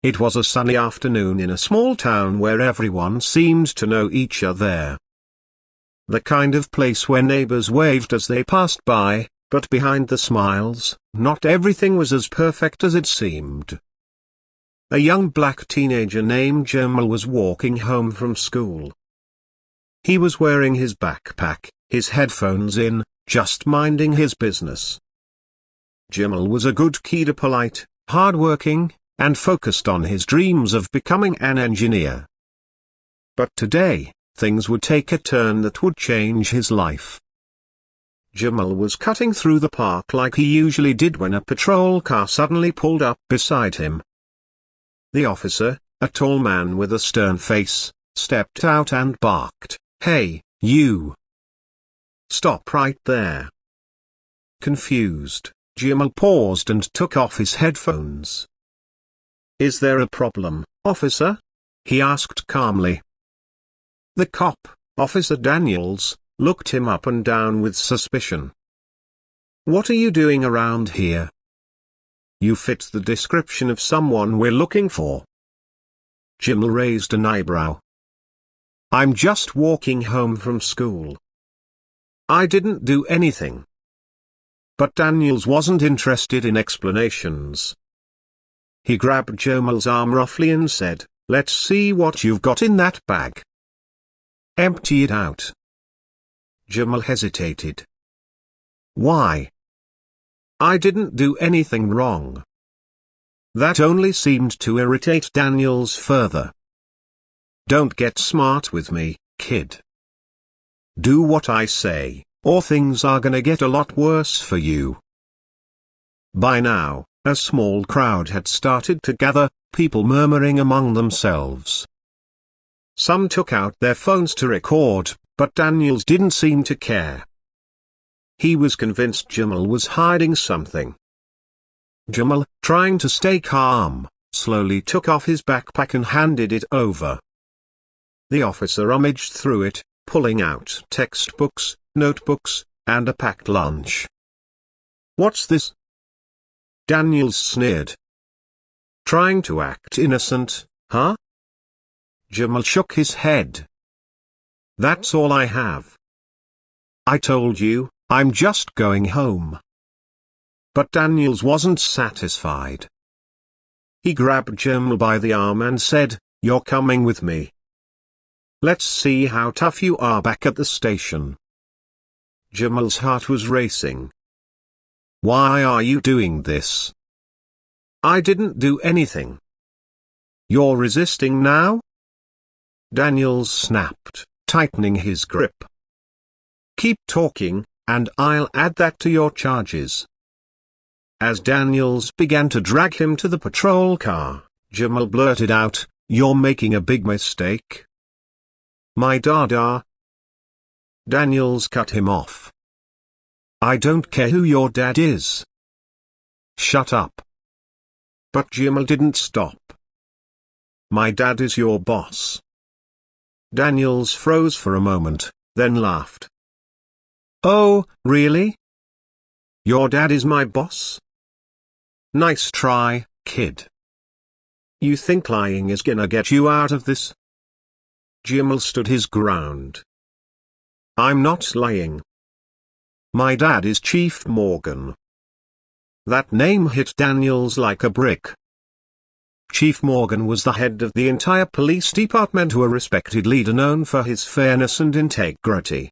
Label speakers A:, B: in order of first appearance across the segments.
A: It was a sunny afternoon in a small town where everyone seemed to know each other. The kind of place where neighbors waved as they passed by, but behind the smiles, not everything was as perfect as it seemed. A young black teenager named Jamal was walking home from school. He was wearing his backpack, his headphones in, just minding his business. Jamal was a good kid, polite, hardworking, and focused on his dreams of becoming an engineer. But today, things would take a turn that would change his life. Jamal was cutting through the park like he usually did when a patrol car suddenly pulled up beside him. The officer, a tall man with a stern face, stepped out and barked, "Hey, you! Stop right there!" Confused, Jamal paused and took off his headphones. "Is there a problem, officer?" he asked calmly. The cop, Officer Daniels, looked him up and down with suspicion. "What are you doing around here? You fit the description of someone we're looking for." Jamal raised an eyebrow. "I'm just walking home from school. I didn't do anything." But Daniels wasn't interested in explanations. He grabbed Jamal's arm roughly and said, "Let's see what you've got in that bag. Empty it out." Jamal hesitated. "Why? I didn't do anything wrong." That only seemed to irritate Daniels further. "Don't get smart with me, kid. Do what I say, or things are gonna get a lot worse for you." By now, a small crowd had started to gather, people murmuring among themselves. Some took out their phones to record, but Daniels didn't seem to care. He was convinced Jamal was hiding something. Jamal, trying to stay calm, slowly took off his backpack and handed it over. The officer rummaged through it, pulling out textbooks, notebooks, and a packed lunch. "What's this?" Daniels sneered. "Trying to act innocent, huh?" Jamal shook his head. "That's all I have. I told you, I'm just going home." But Daniels wasn't satisfied. He grabbed Jamal by the arm and said, "You're coming with me. Let's see how tough you are back at the station." Jamal's heart was racing. "Why are you doing this?" "I didn't do anything." "You're resisting now?" Daniels snapped, tightening his grip. "Keep talking, and I'll add that to your charges." As Daniels began to drag him to the patrol car, Jamal blurted out, "You're making a big mistake." "My dada." Daniels cut him off. "I don't care who your dad is." "Shut up." But Jamal didn't stop. "My dad is your boss." Daniels froze for a moment, then laughed. "Oh, really? Your dad is my boss? Nice try, kid. You think lying is gonna get you out of this?" Jamal stood his ground. "I'm not lying. My dad is Chief Morgan." That name hit Daniels like a brick. Chief Morgan was the head of the entire police department, a respected leader known for his fairness and integrity.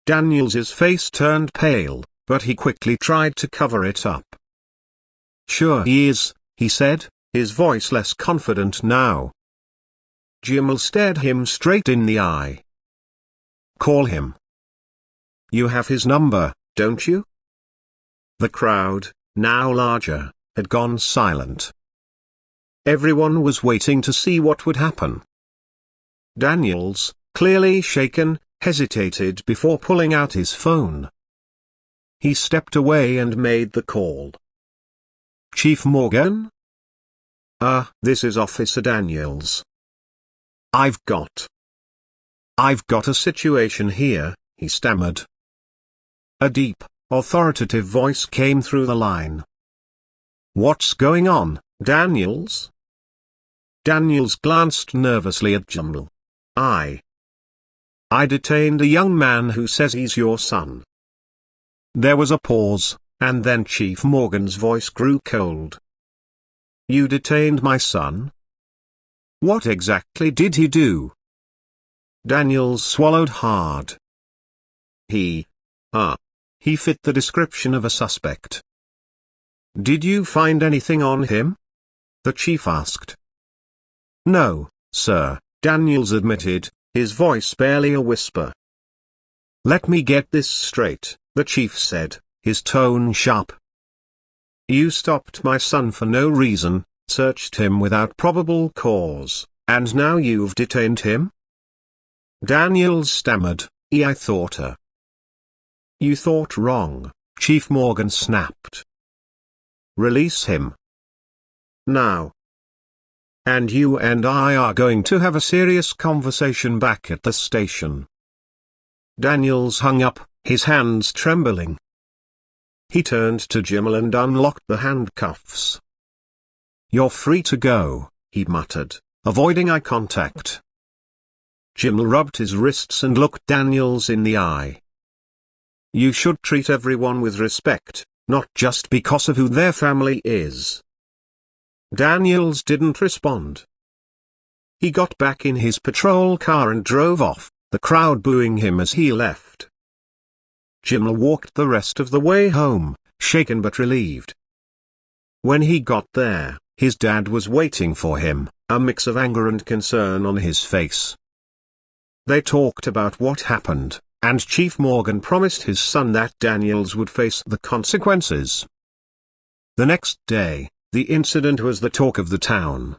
A: Daniels's face turned pale, but he quickly tried to cover it up. "Sure he is," he said, his voice less confident now. Jamal stared him straight in the eye. "Call him. You have his number, don't you?" The crowd, now larger, had gone silent. Everyone was waiting to see what would happen. Daniels, clearly shaken, hesitated before pulling out his phone. He stepped away and made the call. "Chief Morgan? This is Officer Daniels. I've got a situation here," he stammered. A deep, authoritative voice came through the line. "What's going on, Daniels?" Daniels glanced nervously at Jamal. I detained a young man who says he's your son." There was a pause, and then Chief Morgan's voice grew cold. "You detained my son? What exactly did he do?" Daniels swallowed hard. He fit the description of a suspect." "Did you find anything on him?" the chief asked. "No, sir," Daniels admitted, his voice barely a whisper. "Let me get this straight," the chief said, his tone sharp. "You stopped my son for no reason, searched him without probable cause, and now you've detained him?" Daniels stammered, "I thought her." "You thought wrong," Chief Morgan snapped. "Release him now. And you and I are going to have a serious conversation back at the station." Daniels hung up, his hands trembling. He turned to Jamal and unlocked the handcuffs. "You're free to go," he muttered, avoiding eye contact. Jamal rubbed his wrists and looked Daniels in the eye. "You should treat everyone with respect, not just because of who their family is." Daniels didn't respond. He got back in his patrol car and drove off, the crowd booing him as he left. Jamal walked the rest of the way home, shaken but relieved. When he got there, his dad was waiting for him, a mix of anger and concern on his face. They talked about what happened, and Chief Morgan promised his son that Daniels would face the consequences. The next day, the incident was the talk of the town.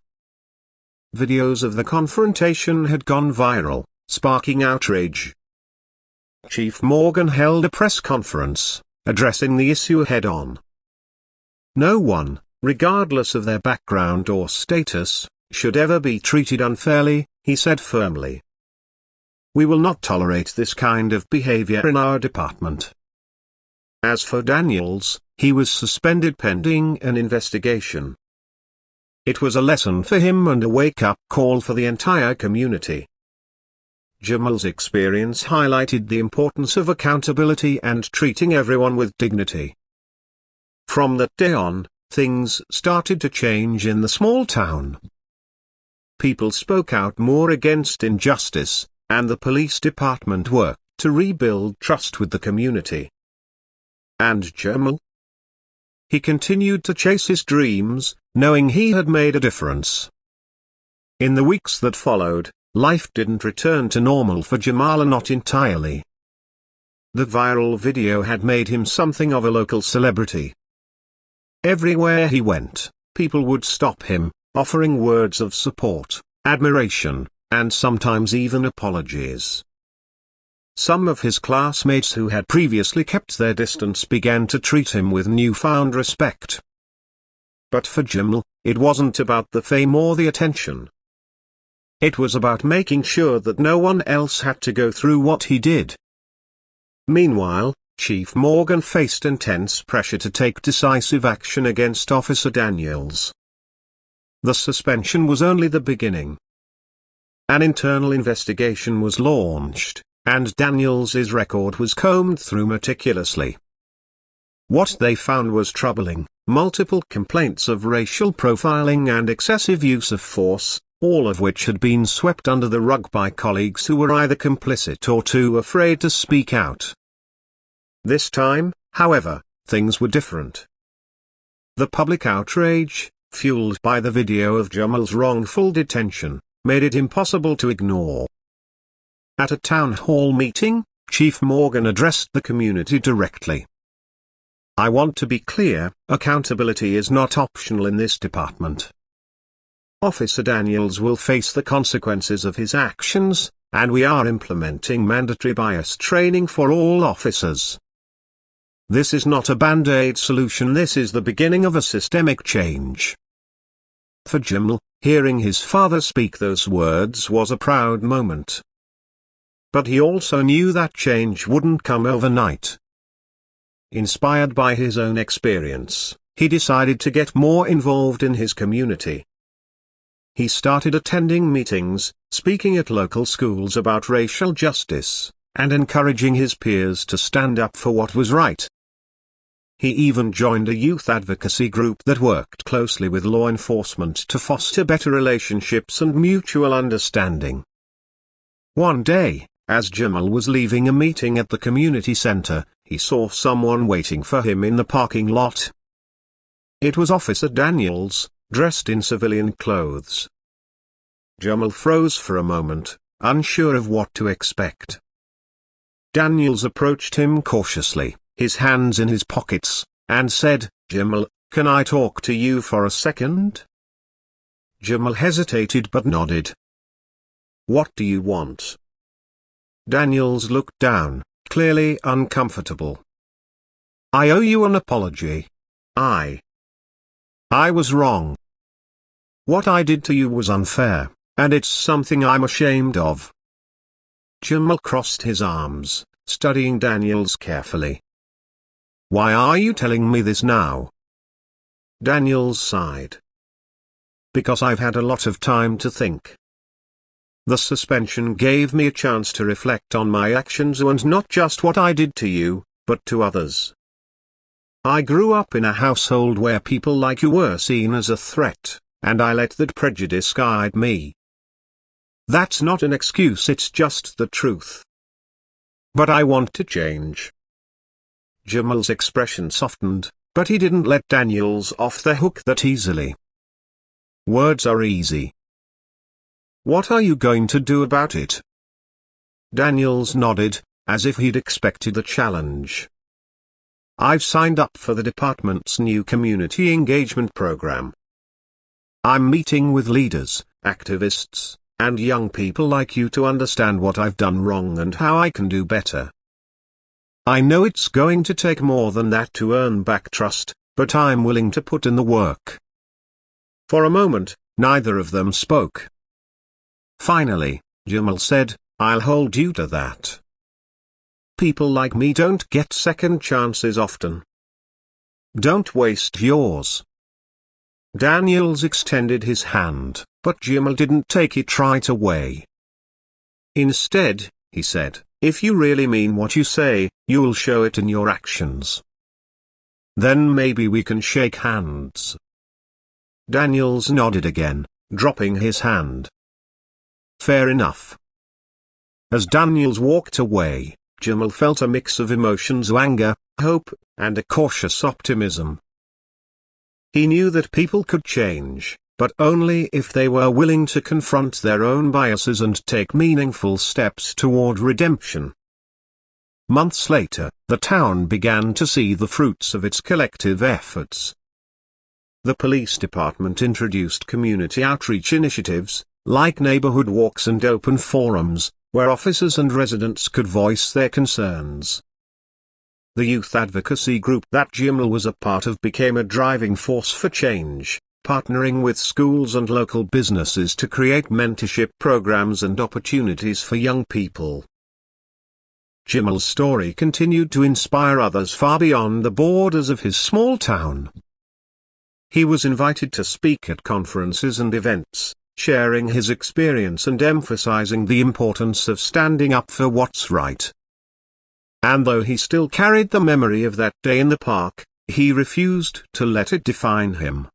A: Videos of the confrontation had gone viral, sparking outrage. Chief Morgan held a press conference, addressing the issue head-on. "No one, regardless of their background or status, should ever be treated unfairly," he said firmly. "We will not tolerate this kind of behavior in our department." As for Daniels, he was suspended pending an investigation. It was a lesson for him and a wake-up call for the entire community. Jamal's experience highlighted the importance of accountability and treating everyone with dignity. From that day on, things started to change in the small town. People spoke out more against injustice, and the police department worked to rebuild trust with the community. And Jamal? He continued to chase his dreams, knowing he had made a difference. In the weeks that followed, life didn't return to normal for Jamal, not entirely. The viral video had made him something of a local celebrity. Everywhere he went, people would stop him, offering words of support, admiration, and sometimes even apologies. Some of his classmates who had previously kept their distance began to treat him with newfound respect. But for Jamal, it wasn't about the fame or the attention. It was about making sure that no one else had to go through what he did. Meanwhile, Chief Morgan faced intense pressure to take decisive action against Officer Daniels. The suspension was only the beginning. An internal investigation was launched, and Daniels's record was combed through meticulously. What they found was troubling: multiple complaints of racial profiling and excessive use of force, all of which had been swept under the rug by colleagues who were either complicit or too afraid to speak out. This time, however, things were different. The public outrage, fueled by the video of Jamal's wrongful detention, made it impossible to ignore. At a town hall meeting, Chief Morgan addressed the community directly. "I want to be clear, accountability is not optional in this department. Officer Daniels will face the consequences of his actions, and we are implementing mandatory bias training for all officers. This is not a band-aid solution, this is the beginning of a systemic change." For Jamal, hearing his father speak those words was a proud moment. But he also knew that change wouldn't come overnight. Inspired by his own experience, he decided to get more involved in his community. he started attending meetings, speaking at local schools about racial justice, and encouraging his peers to stand up for what was right. He even joined a youth advocacy group that worked closely with law enforcement to foster better relationships and mutual understanding. One day, as Jamal was leaving a meeting at the community center, he saw someone waiting for him in the parking lot. It was Officer Daniels, dressed in civilian clothes. Jamal froze for a moment, unsure of what to expect. Daniels approached him cautiously, his hands in his pockets, and said, "Jamal, can I talk to you for a second?" Jamal hesitated but nodded. "What do you want?" Daniels looked down, clearly uncomfortable. "I owe you an apology. I was wrong. What I did to you was unfair, and it's something I'm ashamed of." Jamal crossed his arms, studying Daniels carefully. "Why are you telling me this now?" Daniels sighed. "Because I've had a lot of time to think. The suspension gave me a chance to reflect on my actions and not just what I did to you, but to others. I grew up in a household where people like you were seen as a threat, and I let that prejudice guide me. That's not an excuse, it's just the truth. But I want to change." Jamal's expression softened, but he didn't let Daniels off the hook that easily. "Words are easy. What are you going to do about it?" Daniels nodded, as if he'd expected the challenge. "I've signed up for the department's new community engagement program. I'm meeting with leaders, activists, and young people like you to understand what I've done wrong and how I can do better. I know it's going to take more than that to earn back trust, but I'm willing to put in the work." For a moment, neither of them spoke. Finally, Jamal said, "I'll hold you to that. People like me don't get second chances often. Don't waste yours." Daniels extended his hand, but Jamal didn't take it right away. "Instead," he said, "if you really mean what you say, you'll show it in your actions. Then maybe we can shake hands." Daniels nodded again, dropping his hand. "Fair enough." As Daniels walked away, Jamal felt a mix of emotions: anger, hope, and a cautious optimism. He knew that people could change, but only if they were willing to confront their own biases and take meaningful steps toward redemption. Months later, the town began to see the fruits of its collective efforts. The police department introduced community outreach initiatives, like neighborhood walks and open forums, where officers and residents could voice their concerns. The youth advocacy group that Jamal was a part of became a driving force for change, partnering with schools and local businesses to create mentorship programs and opportunities for young people. Jamal's story continued to inspire others far beyond the borders of his small town. He was invited to speak at conferences and events, sharing his experience and emphasizing the importance of standing up for what's right. And though he still carried the memory of that day in the park, he refused to let it define him.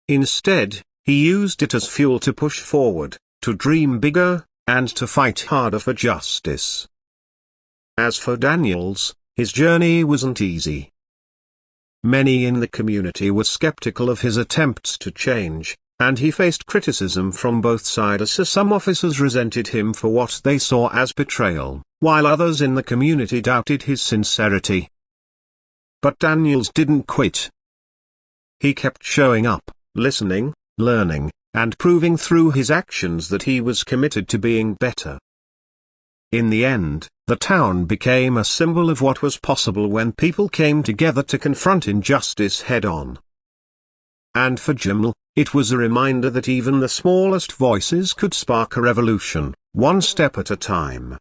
A: Instead, he used it as fuel to push forward, to dream bigger, and to fight harder for justice. As for Daniels, his journey wasn't easy. Many in the community were skeptical of his attempts to change, and he faced criticism from both sides as some officers resented him for what they saw as betrayal, while others in the community doubted his sincerity. But Daniels didn't quit. He kept showing up, listening, learning, and proving through his actions that he was committed to being better. In the end, the town became a symbol of what was possible when people came together to confront injustice head-on. And for Jamal, it was a reminder that even the smallest voices could spark a revolution, one step at a time.